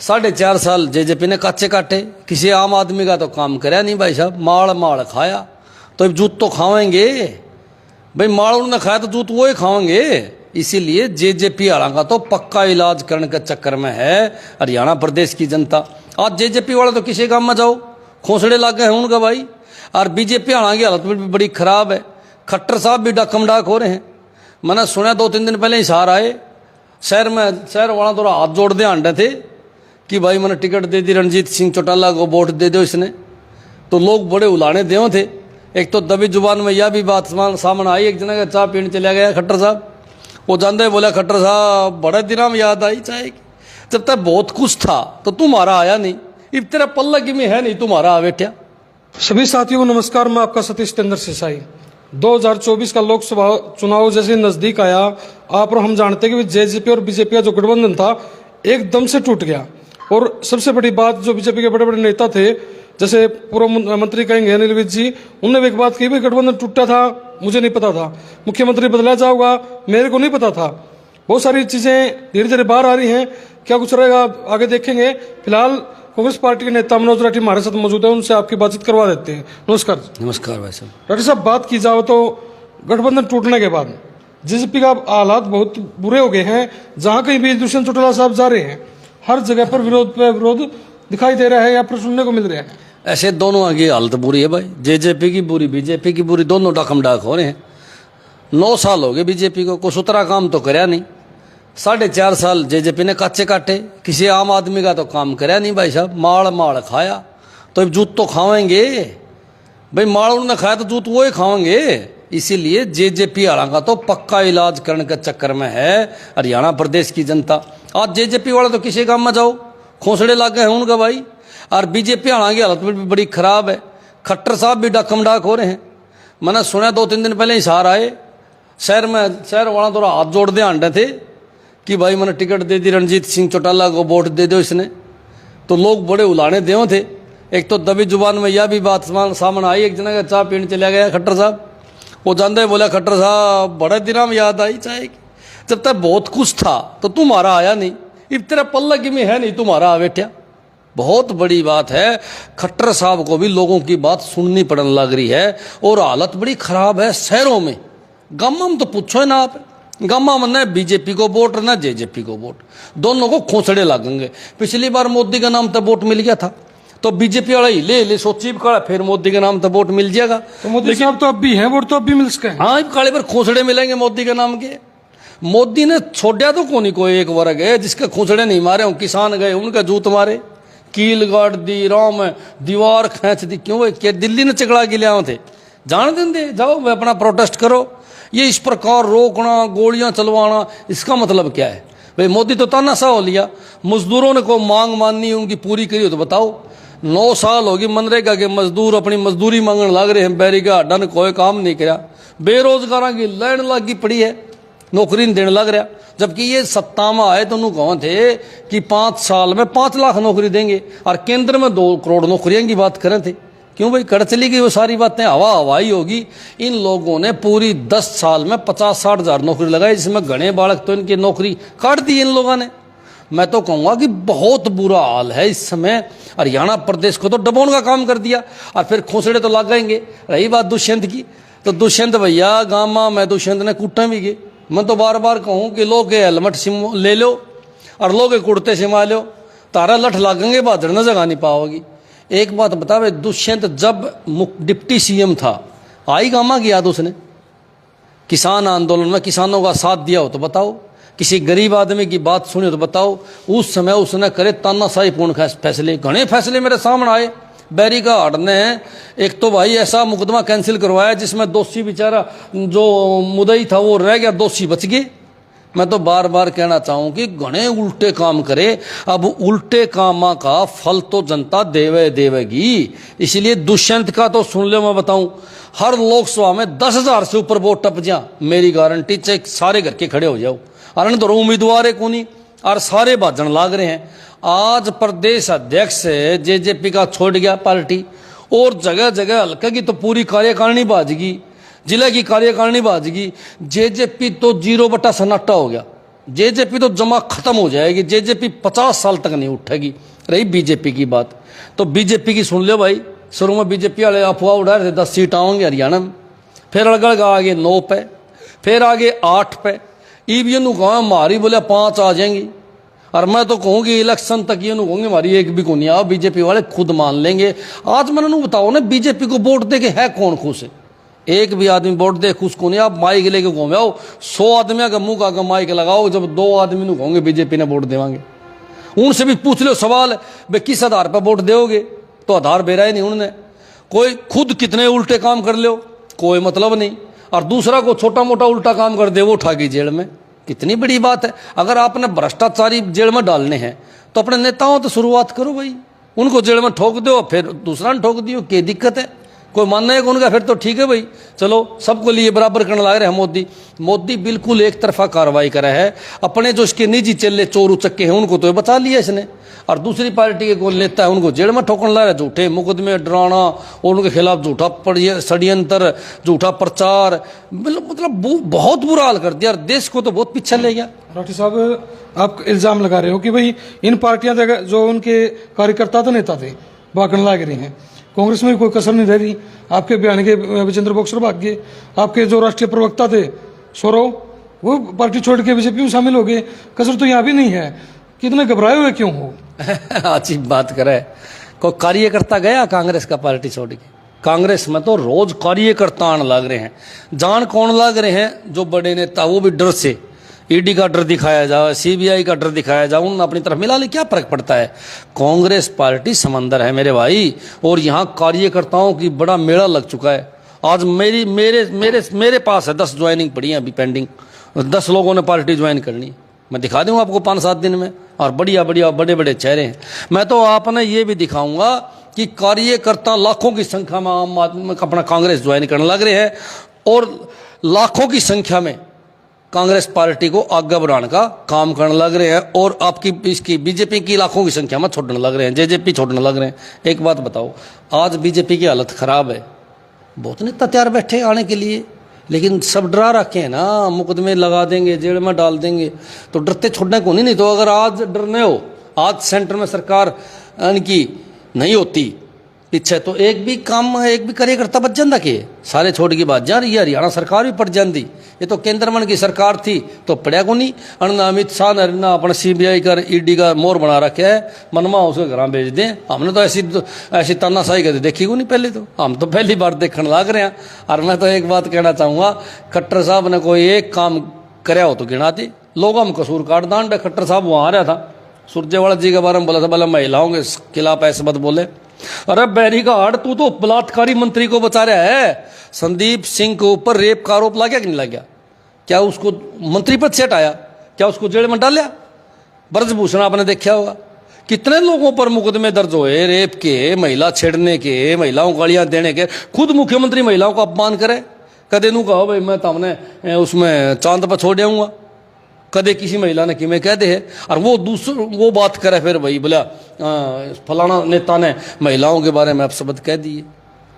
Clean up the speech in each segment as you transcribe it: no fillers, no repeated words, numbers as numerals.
4.5 साल जेजेपी ने काचे काटे, किसी आम आदमी का तो काम कराया नहीं भाई साहब। माल माल खाया तो अब जूत तो खावेंगे भाई, माल उन्होंने खाया तो जूत वो ही खाएंगे। इसीलिए जेजेपी वाला का तो पक्का इलाज करने के चक्कर में है हरियाणा प्रदेश की जनता। आज जेजेपी वाले तो किसी काम में जाओ खोसड़े लागे हैं उनका भाई। और बीजेपी वाला की हालत भी बड़ी खराब है। खट्टर साहब भी डाकम डाक हो रहे हैं। मैंने सुना 2-3 दिन पहले हिसार आए शहर में, शहर वाला थोड़ा हाथ जोड़ दे आंडे थे कि भाई मैंने टिकट दे दी रणजीत सिंह चौटाला को, वोट दे दो इसने। तो लोग बड़े उलाने देव थे। एक तो दबी जुबान में यह भी बात सामने आई, एक जना का चाय पीने चला गया खट्टर साहब, वो जानते बोला खट्टर साहब बड़े दिनों में याद आई चाय की, जब तक बहुत कुछ था तो तुम्हारा आया नहीं, इब तेरा पल्ला की में है नहीं तुम्हारा आ बैठा। सभी साथियों को नमस्कार, मैं आपका सतीश चंद्र सिसाई। 2024 का लोकसभा चुनाव जैसे नजदीक आया, आप और हम जानते हैं कि जेजेपी और बीजेपी का जो गठबंधन था एकदम से टूट गया। और सबसे बड़ी बात, जो बीजेपी के बड़े बड़े नेता थे, जैसे पूर्व मंत्री कहेंगे अनिल विज जी, उनने भी एक बात कही, भाई गठबंधन टूटा था मुझे नहीं पता था, मुख्यमंत्री बदला जाओगा मेरे को नहीं पता था। बहुत सारी चीजें धीरे धीरे बाहर आ रही हैं, क्या कुछ रहेगा आगे देखेंगे। फिलहाल कांग्रेस पार्टी के नेता मनोज राठी हमारे साथ मौजूद है, उनसे आपकी बातचीत करवा देते हैं। नमस्कार। नमस्कार भाई साहब। राठी साहब, बात की जाओ तो गठबंधन टूटने के बाद जेजेपी का हालात बहुत बुरे हो गए हैं। जहां कहीं भी दुष्यंत चौटाला साहब जा रहे हैं, हर जगह पर विरोध पे विरोध दिखाई दे रहा है या फिर सुनने को मिल रहा है। ऐसे दोनों की हालत बुरी है भाई, जेजेपी की बुरी, बीजेपी की बुरी, दोनों डाकम डाक हो रहे हैं। 9 साल हो गए बीजेपी को, कुछ उतरा काम तो कराया नहीं। 4.5 साल जेजेपी ने काचे काटे, किसी आम आदमी का तो काम कराया नहीं भाई साहब। माल माल खाया तो अब जूत तो खाएंगे भाई, माल उन्होंने खाया तो जूत वो ही खाएंगे। इसीलिए जेजेपी वाला का तो पक्का इलाज करने के चक्कर में है हरियाणा प्रदेश की जनता। आज जेजेपी वाले तो किसी काम में जाओ खोसड़े लागे हैं उनका भाई। और बीजेपी वाला की हालत भी बड़ी खराब है। खट्टर साहब भी डाकम डाक हो रहे हैं। मैंने सुना 2-3 दिन पहले हिसार आए शहर में, शहर वाला थोड़ा हाथ जोड़ दे आंडे थे कि भाई मैंने टिकट दे दी रणजीत सिंह चौटाला को, वोट दे दो इसने। तो लोग बड़े उलाने देव थे। एक तो दबी जुबान में यह भी बात सामने आई, एक जना का चाय पीने चला गया खट्टर साहब, वो जानते बोला खट्टर साहब बड़े दिनों में याद आई चाय की, जब तक बहुत कुछ था तो तुम्हारा आया नहीं, इब तेरा पल्ला की में है नहीं तुम्हारा आ बैठा। बहुत बड़ी बात है। खट्टर साहब को भी लोगों की बात सुननी पड़ने लग रही है और हालत बड़ी खराब है शहरों में। गामा में तो पूछो ना आप, गामा में न बीजेपी को वोट न जेजेपी को वोट, दोनों को खोसड़े लगेंगे। पिछली बार मोदी का नाम तो वोट मिल गया था, तो बीजेपी वाला ही ले सोची काड़ा, फिर मोदी के नाम तो वोट मिल जाएगा। तो मोदी साहब तो अब भी हैं, वोट तो अब भी मिल सके। हाँ, काले पर खोसड़े मिलेंगे मोदी के नाम के। मोदी ने छोड़ा तो कोई एक वर्ग है जिसके खोसड़े नहीं मारे हों। किसान गए उनका जूत मारे, कील गाड़ दी, राम दीवार खींच दी। क्यों भाई, क्या दिल्ली ने चिकड़ा के लिया थे? जान देंगे, जाओ अपना प्रोटेस्ट करो। ये इस प्रकार रोकना, गोलियां चलवाना, इसका मतलब क्या है भाई? मोदी तो तानाशाह हो लिया। मजदूरों ने को मांग माननी उनकी पूरी करी हो तो बताओ। 9 साल होगी मनरेगा के मजदूर अपनी मजदूरी मांगने लग रहे हैं, बैरिका डन कोई काम नहीं करा। बेरोजगारों की लाइन लगी पड़ी है, नौकरी नहीं देने लग रहा। जबकि ये सत्ता में आए तो उन्होंने कहा थे कि 5 साल में 5 लाख नौकरी देंगे, और केंद्र में 2 करोड़ नौकरियों की बात करें थे। क्यों भाई, कर चली गई वो सारी बातें, हवा हवाई होगी। इन लोगों ने पूरी 10 साल में 50-60 हजार नौकरी लगाई, जिसमें घने बालक तो इनकी नौकरी काट दी इन लोगों ने। मैं तो कहूँगा कि बहुत बुरा हाल है इस समय। हरियाणा प्रदेश को तो डबोन का काम कर दिया, और फिर खोसड़े तो लग गएंगे। रही बात दुष्यंत की, तो दुष्यंत भैया गामा में दुष्यंत ने कूटा भी गए। मैं तो बार बार कहूँ कि लोग के हेलमेट ले लो और लोग के कुर्ते सिमा लो, तारा लठ लागेंगे, बहादुर न जगा नहीं पाओगी। एक बात बता भाई, दुष्यंत जब डिप्टी सीएम था, आई गामा की याद उसने? किसान आंदोलन में किसानों का साथ दिया हो तो बताओ, किसी गरीब आदमी की बात सुनी हो तो बताओ। उस समय उसने करे तानाशाही पूर्ण फैसले, घने फैसले मेरे सामने आए। बैरिका हाट ने एक तो भाई ऐसा मुकदमा कैंसिल करवाया जिसमें दोषी बेचारा जो मुदई था वो रह गया, दोषी बच गए। मैं तो बार बार कहना चाहूँ कि घने उल्टे काम करे। अब उल्टे कामा का फल तो जनता देवेगी। इसलिए दुष्यंत का तो सुन लो, मैं बताऊं, हर लोकसभा में 10,000 से ऊपर वोट टप जा, मेरी गारंटी, चाहे सारे घर के खड़े हो जाओ। अरे तो उम्मीदवार है कोनी, और सारे भाजन लाग रहे हैं। आज प्रदेश अध्यक्ष जेजेपी का छोड़ गया पार्टी, और जगह जगह हल्का की तो पूरी कार्यकारिणी भाजगी, जिले की कार्यकारिणी भाजगी। जेजेपी तो 0 बटा सन्नाटा हो गया। जेजेपी तो जमा खत्म हो जाएगी, जेजेपी 50 साल तक नहीं उठेगी। रही बीजेपी की बात, तो बीजेपी की सुन लो भाई। शुरू में बीजेपी वाले अफवाह उड़ा रहे थे 10 सीट आएंगे हरियाणा में, फिर अड़गड़ आगे 9 पे, फिर आगे 8 पे। ईवीएम कहा हमारी बोले 5 आ जाएंगी, और मैं तो कहूँगी इलेक्शन तक ये कहूँगी हमारी एक भी को नहीं आओ, बीजेपी वाले खुद मान लेंगे। आज मैंने बताओ ना, बीजेपी को वोट दे के है कौन खुश है? एक भी आदमी वोट दे खुश को नहीं। आप माइक लेके घूमे आओ, 100 आदमी का मुंह का माइक लगाओ, जब 2 आदमी कहोगे बीजेपी ने वोट देवांगे, उनसे भी पूछ लो सवाल, वे किस आधार पर वोट दोगे? तो आधार बेरा ही नहीं उन्होंने। कोई खुद कितने उल्टे काम कर लो, कोई मतलब नहीं, और दूसरा को छोटा मोटा उल्टा काम कर दे वो उठा के जेल में। कितनी बड़ी बात है। अगर आपने भ्रष्टाचारी जेल में डालने हैं तो अपने नेताओं तो शुरुआत करो भाई, उनको जेल में ठोक दो, फिर दूसरा ने ठोक दियो, क्या दिक्कत है? कोई मानना है उनका, फिर तो ठीक है भाई, चलो सबको लिए बराबर करने लग रहे हैं। मोदी बिल्कुल एक तरफा कार्रवाई करा है। अपने जो इसके निजी चेले चोर उचक्के हैं उनको तो बचा लिया इसने, और दूसरी पार्टी के कौन लेता है उनको जेल में ठोकने लगा रहा है। झूठे मुकदमे, डराना, और उनके खिलाफ झूठा षड्यंत्र, झूठा प्रचार, मतलब बहुत बुरा हाल कर दिया, और देश को तो बहुत पीछे ले गया। राठी साहब, आप इल्जाम लगा रहे हो कि भाई इन पार्टियां जो उनके कार्यकर्ता थे, नेता थे, भागने लग रही हैं। कांग्रेस में कोई कसर नहीं रह रही। आपके बयान के विजेंद्र बॉक्सर भाग गए, आपके जो राष्ट्रीय प्रवक्ता थे सौरव, वो पार्टी छोड़ के बीजेपी में शामिल हो गए। कसर तो यहाँ भी नहीं है। कितने घबराए हुए क्यों हो? अच्छी बात करे। कोई कार्यकर्ता गया कांग्रेस का पार्टी छोड़ के? कांग्रेस में तो रोज कार्यकर्ता आने लग रहे हैं। जान कौन लग रहे हैं? जो बड़े नेता, वो भी डर से। ईडी का डर दिखाया जाए, सीबीआई का डर दिखाया जाए, उन अपनी तरफ मिला ले, क्या फर्क पड़ता है? कांग्रेस पार्टी समंदर है मेरे भाई, और यहाँ कार्यकर्ताओं की बड़ा मेला लग चुका है। आज मेरे पास है 10 ज्वाइनिंग पड़ी है अभी पेंडिंग। 10 लोगों ने पार्टी ज्वाइन करनी, मैं दिखा दूंगा आपको 5-7 दिन में, और बढ़िया बढ़िया बड़े बड़े चेहरे हैं। मैं तो आपने ये भी दिखाऊंगा कि कार्यकर्ता लाखों की संख्या में आम आदमी अपना कांग्रेस ज्वाइन करने लग रहे हैं, और लाखों की संख्या में कांग्रेस पार्टी को आगे बढ़ाने का काम करने लग रहे हैं, और आपकी इसकी बीजेपी की लाखों की संख्या में छोड़ने लग रहे हैं, जेजेपी छोड़ने लग रहे हैं। एक बात बताओ, आज बीजेपी की हालत खराब है। बहुत नेता तैयार बैठे आने के लिए, लेकिन सब डरा रखे हैं ना, मुकदमे लगा देंगे, जेल में डाल देंगे, तो डरते छोड़ने को नहीं। तो अगर आज डरने हो, आज सेंटर में सरकार इनकी नहीं होती पीछे, तो एक भी कार्यकर्ता बच जाता के सारे छोड़ की बात जा रही है। हरियाणा सरकार भी पड़ जाती। ये तो केंद्र मन की सरकार थी तो पड़िया को नहीं। ना अमित शाह ने अपना सीबीआई का ईडी का मोर बना रखे है, मनमा उसके घर भेज दें। हमने तो ऐसी तानाशाही कभी देखी को नहीं पहले, तो हम तो पहली बार देखने लग रहे हैं। और मैं तो एक बात कहना चाहूँगा, खट्टर साहब ने कोई एक काम कराया हो तो गिनाते, लोग हम कसूर काट दांड। खट्टर साहब वहाँ आ रहा था, सुरजेवाला जी के बारे में बोला था, बोला महिलाओं के खिलाफ ऐसे मत बोले। अरे बैरीघाट, तू तो बलात्कारी मंत्री को बचा रहा है। संदीप सिंह के ऊपर रेप का आरोप लग गया कि नहीं लग गया? क्या उसको मंत्री पद से हटाया? क्या उसको जेल में डाल लिया? ब्रजभूषण आपने देखा होगा, कितने लोगों पर मुकदमे दर्ज हुए, रेप के, महिला छेड़ने के, महिलाओं को गालियां देने के। खुद मुख्यमंत्री महिलाओं का अपमान करे। कदे नू कहो भाई मैं तो हमने उसमें चांद पर छोड़ आऊंगा, कदे किसी महिला ने कि मैं कह दे है। और वो बात करे फिर भाई बोला फलाना नेता ने महिलाओं के बारे में अपशब्द कह दिए।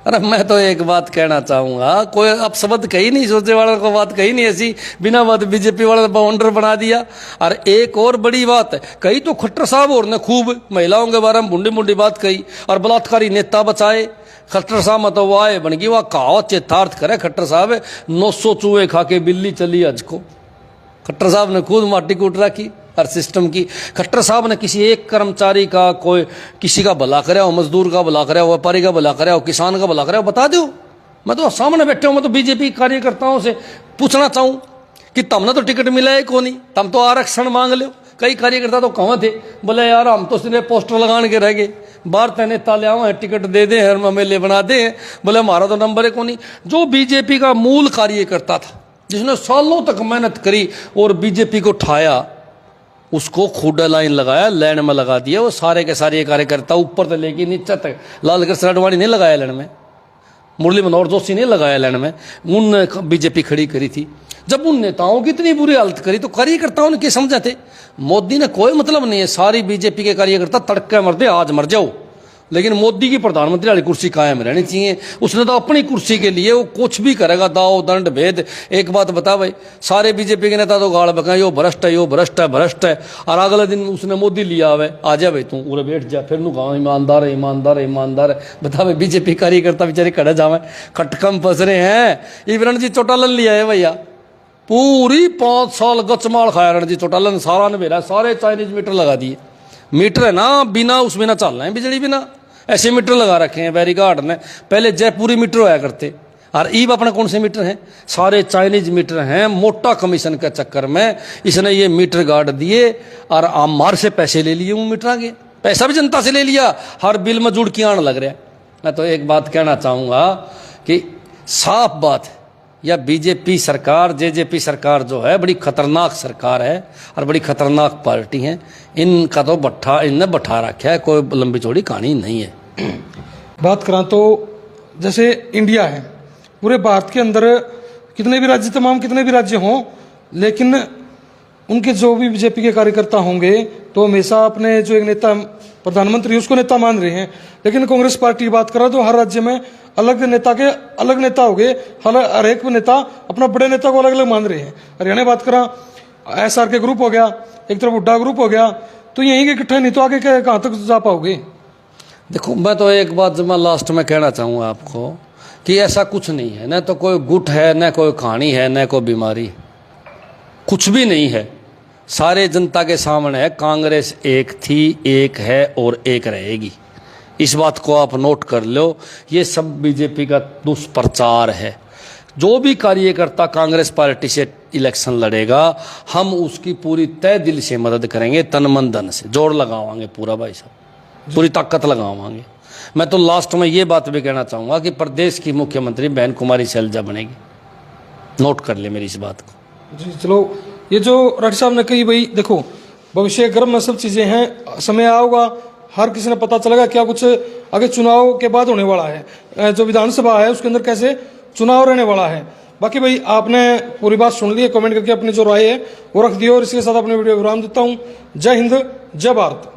अरे मैं तो एक बात कहना चाहूँगा, कोई अपशब्द कही नहीं, सोचे वाला को बात कही नहीं, ऐसी बिना बात बीजेपी वाला बाउंडर बना दिया। और एक और बड़ी बात है, कही तो खट्टर साहब और ने खूब महिलाओं के बारे में बुंडी बुंडी बात कही, और बलात्कारी नेता बचाए। खट्टर साहब मतलब वो आए बन गई, वह कहावत चितार्थ करे खट्टर साहब, 900 चूहे खा के बिल्ली चली आज को। खट्टर साहब ने खुद माटी कूट रखी हर सिस्टम की। खट्टर साहब ने किसी एक कर्मचारी का, कोई किसी का भला करे हो, मजदूर का भला करे हो, व्यापारी का भला करे हो, किसान का भला करे हो, बता दो। मैं तो सामने बैठे हूँ, मैं तो बीजेपी कार्यकर्ताओं से पूछना चाहूँ कि तुमने तो टिकट मिला है को नहीं, तुम तो आरक्षण मांग लो। कई कार्यकर्ता तो कहाँ थे, बोले यार हम तो सिर्फ पोस्टर लगाने के रह गए, बाहर तैने ताले आओ टिकट दे दे, हर एमएलए बना दे। बोले हमारा तो नंबर है को नहीं। जो बीजेपी का मूल कार्यकर्ता था, जिसने सालों तक मेहनत करी और बीजेपी को उठाया, उसको खुद लाइन लगाया, लाइन में लगा दिया। वो सारे के सारे कार्यकर्ता ऊपर से लेके नीचे तक, लालकृष्ण अडवाणी नहीं लगाया लाइन में, मुरली मनोहर जोशी ने लगाया लाइन में, उनने बीजेपी खड़ी करी थी। जब उन नेताओं की इतनी बुरी हालत करी तो कार्यकर्ताओं ने क्या समझा थे? मोदी ने कोई मतलब नहीं है, सारी बीजेपी के कार्यकर्ता तड़के मर दे, आज मर जाओ, लेकिन मोदी की प्रधानमंत्री वाली कुर्सी कायम रहनी चाहिए। उसने तो अपनी कुर्सी के लिए वो कुछ भी करेगा, दाव दंड भेद। एक बात बता भाई, सारे बीजेपी के नेता तो गाल बकाए, यो भ्रष्ट है, यो भ्रष्ट है, भ्रष्ट है, और अगले दिन उसने मोदी लिया हुआ आ जा भाई तू उरे बैठ जा, फिर कहा ईमानदार है, ईमानदार है, ईमानदार है। बता भाई बीजेपी कार्यकर्ता बेचारे खड़े जावे, खटकम फंस रहे हैं। ये रणजीत चौटाला लिया है भैया, पूरी 5 साल गचमाल खाया रणजीत चौटाला ने, सारा नवेरा, सारे चाइनीज मीटर लगा दिए। मीटर है ना, बिना उसमें ना चलना है बिजली, बिना ऐसे मीटर लगा रखे हैं बैरिकाड ने। पहले जयपुरी मीटर होया करते, और ईब अपने कौन से मीटर हैं, सारे चाइनीज मीटर हैं। मोटा कमीशन के चक्कर में इसने ये मीटर गाड़ दिए और आम मार से पैसे ले लिए। वो मीटर के पैसा भी जनता से ले लिया, हर बिल में जुड़ के आने लग रहा है। मैं तो एक बात कहना चाहूँगा कि साफ बात है, या बीजेपी सरकार, जेजेपी सरकार जो है बड़ी खतरनाक सरकार है और बड़ी खतरनाक पार्टी है। इनका तो बट्ठा इनने बैठा रखा है, कोई लंबी चौड़ी कहानी नहीं है। बात करा तो जैसे इंडिया है, पूरे भारत के अंदर कितने भी राज्य, तमाम कितने भी राज्य हों, लेकिन उनके जो भी बीजेपी के कार्यकर्ता होंगे तो हमेशा अपने जो एक नेता प्रधानमंत्री उसको नेता मान रहे हैं। लेकिन कांग्रेस पार्टी की बात करा तो हर राज्य में अलग नेता के अलग नेता हो गए, हर एक नेता अपना बड़े नेता को अलग अलग मान रहे हैं। हरियाणा बात करा, SR के ग्रुप हो गया, एक तरफ हुड्डा ग्रुप हो गया, तो यहीं के इकट्ठे नहीं तो आगे कहाँ तक जा पाओगे। देखो मैं तो एक बात जो मैं लास्ट में कहना चाहूँगा आपको कि ऐसा कुछ नहीं है, न तो कोई गुट है, न कोई कहानी है, न कोई बीमारी, कुछ भी नहीं है। सारे जनता के सामने है, कांग्रेस एक थी, एक है और एक रहेगी। इस बात को आप नोट कर लो। ये सब बीजेपी का दुष्प्रचार है। जो भी कार्यकर्ता कांग्रेस पार्टी से इलेक्शन लड़ेगा, हम उसकी पूरी तय दिल से मदद करेंगे, तन मन धन से जोड़ लगावांगे पूरा भाई साहब, पूरी ताकत लगावांगे। मैं तो लास्ट में ये बात भी कहना चाहूँगा कि प्रदेश की मुख्यमंत्री बहन कुमारी शैलजा बनेगी। नोट कर ले मेरी इस बात को। जी चलो, ये जो राठी साहब ने कही भाई, देखो भविष्य गर्म में सब चीज़ें हैं, समय आओगा, हर किसी ने पता चलेगा क्या कुछ आगे चुनाव के बाद होने वाला है, जो विधानसभा है उसके अंदर कैसे चुनाव रहने वाला है। बाकी भाई आपने पूरी बात सुन ली है, कमेंट करके अपनी जो राय है वो रख दियो, और इसके साथ अपने वीडियो विराम देता हूँ। जय हिंद, जय भारत।